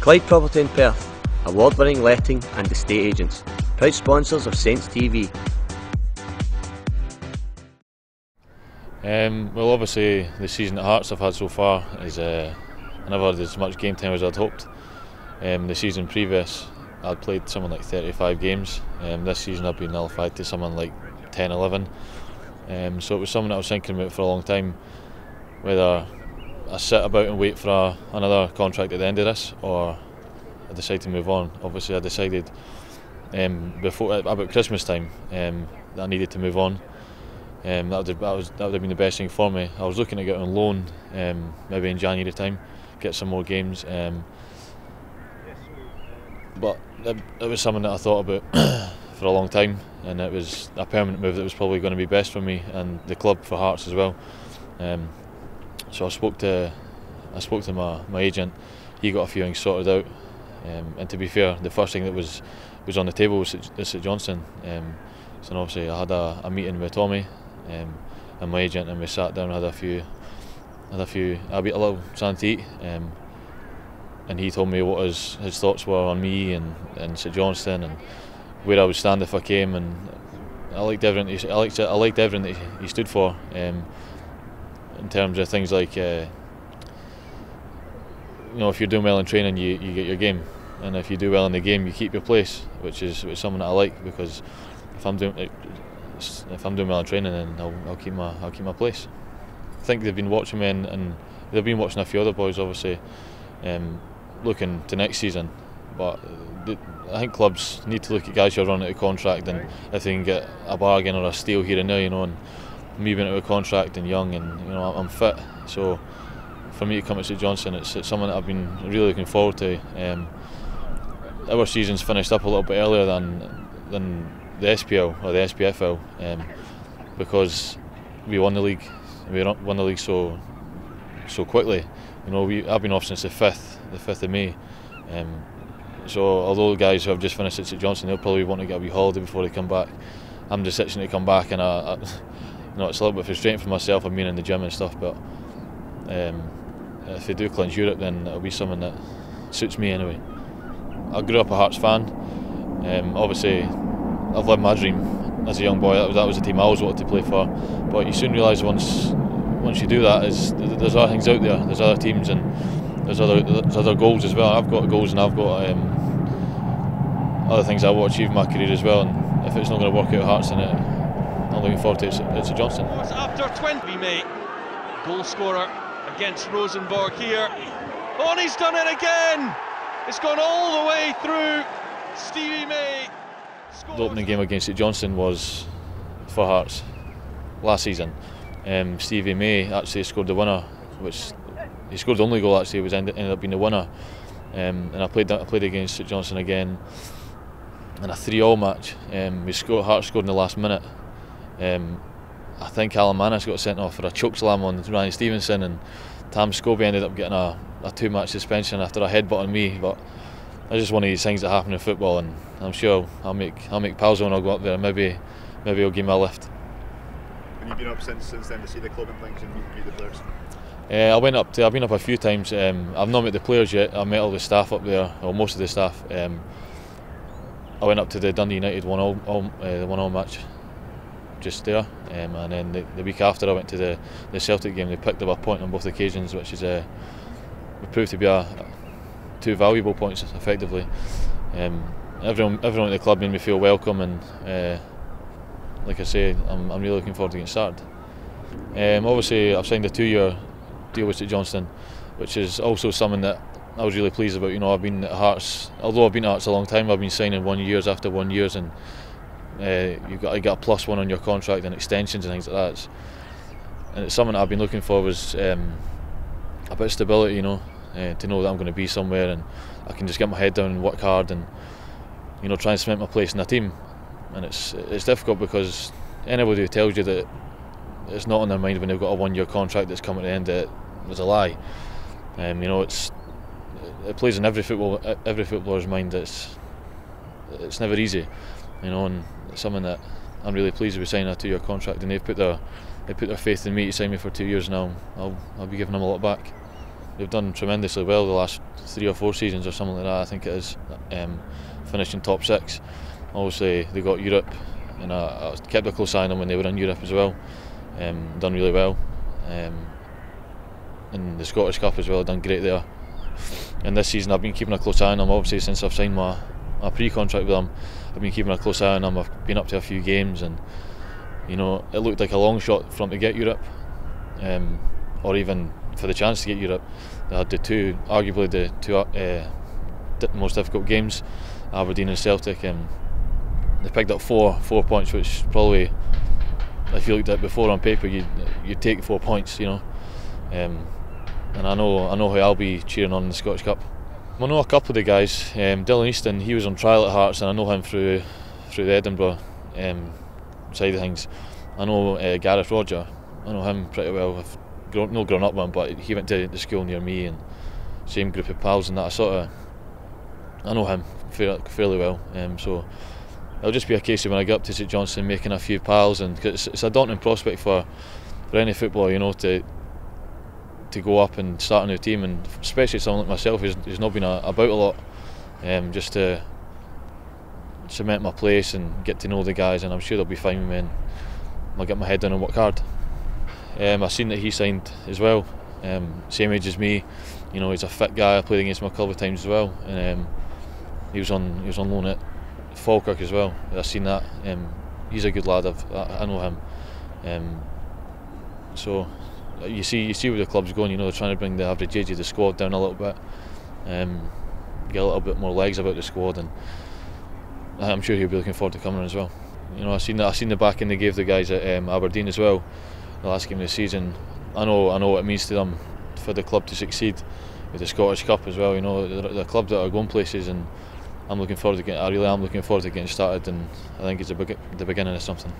Clyde Property in Perth, award-winning letting and estate agents, proud sponsors of Saints TV. Well, obviously the season at Hearts I've had so far is I never had as much game time as I'd hoped. The season previous I'd played something like 35 games. This season I've been nullified to something like 10, 11. So it was something that I was thinking about for a long time, whether I sit about and wait for another contract at the end of this, or I decide to move on. Obviously I decided about Christmas time that I needed to move on. That would have been the best thing for me. I was looking to get on loan maybe in January time, get some more games, but it was something that I thought about for a long time, and it was a permanent move that was probably going to be best for me and the club, for Hearts as well. So I spoke to my agent. He got a few things sorted out, and to be fair, the first thing that was on the table was at Johnstone. So obviously I had a meeting with Tommy and my agent, and we sat down and had a little something to eat, and he told me what his thoughts were on me and St Johnstone and where I would stand if I came, and I liked everything. I liked everything that he stood for. In terms of things like, if you're doing well in training, you get your game, and if you do well in the game, you keep your place, which is something that I like, because if I'm doing well in training, then I'll keep my place. I think they've been watching me, and they've been watching a few other boys, obviously, looking to next season. But I think clubs need to look at guys who are running out of contract, and if they can get a bargain or a steal here and there, and me being out of contract and young, and I'm fit, so for me to come to St Johnstone, it's something that I've been really looking forward to. Our season's finished up a little bit earlier than the SPL or the SPFL, because we won the league. We won the league so quickly. I've been off since the 5th of May. So although the guys who have just finished at St Johnstone, they'll probably want to get a wee holiday before they come back. I'm just itching to come back, and it's a little bit frustrating for myself. I've been in the gym and stuff, but if they do clinch Europe, then it'll be something that suits me anyway. I grew up a Hearts fan. Obviously, I've lived my dream as a young boy. That was the team I always wanted to play for. But you soon realise once you do that, there's other things out there. There's other teams, and there's other goals as well. I've got goals, and I've got other things I want to achieve in my career as well. And if it's not going to work out at Hearts, then I'm looking forward to it at St Johnstone. After 20, mate, goal scorer against Rosenborg here. Oh, and he's done it again! It's gone all the way through. Stevie May. The opening game against St Johnstone was for Hearts last season. Stevie May actually scored the winner, which he scored the only goal actually, was ended up being the winner. And I played against St Johnstone again in a 3-3 match. Hearts scored in the last minute. I think Alan Manis got sent off for a chokeslam on Ryan Stevenson, and Tam Scobie ended up getting a 2-match suspension after a headbutt on me. But it's just one of these things that happen in football, and I'm sure I'll make pals when I go up there, and maybe I'll give me a lift. And you've been up since then to see the club and things and meet the players? I've been up a few times. I've not met the players yet. I've met all the staff up there, or most of the staff. I went up to the Dundee United 1-1 match just there, and then the week after I went to the Celtic game. They picked up a point on both occasions, which is proved to be two valuable points effectively. Everyone at the club made me feel welcome, and like I say, I'm really looking forward to getting started. Obviously I've signed a 2-year deal with St Johnstone, which is also something that I was really pleased about. I've been at Hearts, although I've been at Hearts a long time, I've been signing 1 years after 1 year, and you got a +1 on your contract and extensions and things like that. And it's something that I've been looking for, was a bit of stability, to know that I'm going to be somewhere and I can just get my head down and work hard and try and cement my place in the team. And it's difficult, because anybody who tells you that it's not on their mind when they've got a 1-year contract that's come at the end of it is a lie. It plays in every footballer's mind. It's never easy, and it's something that I'm really pleased with, signing a 2-year contract, and they've put their faith in me to sign me for 2 years now. I'll be giving them a lot back. they've done tremendously well the last 3 or 4 seasons or something like that. I think it is, finishing top 6. Obviously they got Europe, and I kept a close eye on them when they were in Europe as well. Done really well. In the Scottish Cup as well, done great there. And this season I've been keeping a close eye on them. Obviously since I've signed my pre-contract with them, I've been keeping a close eye on them. I've been up to a few games, and you know, it looked like a long shot for them to get Europe, or even for the chance to get Europe. They had arguably the two most difficult games, Aberdeen and Celtic, and they picked up 4 points, which probably, if you looked at it before on paper, you'd take 4 points, you know. And I know who I'll be cheering on in the Scottish Cup. I know a couple of the guys. Dylan Easton, he was on trial at Hearts, and I know him through the Edinburgh side of things. I know Gareth Roger. I know him pretty well. I've not grown up with him, but he went to the school near me, and same group of pals and that. I know him fairly well. So it'll just be a case of when I get up to St Johnstone making a few pals, and cause it's a daunting prospect for any footballer, you know, to go up and start a new team, and especially someone like myself who's not been about a lot, just to cement my place and get to know the guys, and I'm sure they'll be fine with me, and I'll get my head down and work hard. I've seen that he signed as well, same age as me. You know, he's a fit guy. I played against him a couple of times as well, and he was on loan at Falkirk as well. I've seen that. He's a good lad. I know him. So you see where the club's going. You know, they're trying to bring the average age of the squad down a little bit, get a little bit more legs about the squad, and I'm sure he'll be looking forward to coming in as well. You know, I've seen the backing they gave the guys at Aberdeen as well, the last game of the season. I know what it means to them for the club to succeed with the Scottish Cup as well. You know, they're a club that are going places, and I really am looking forward to getting started, and I think it's the beginning of something.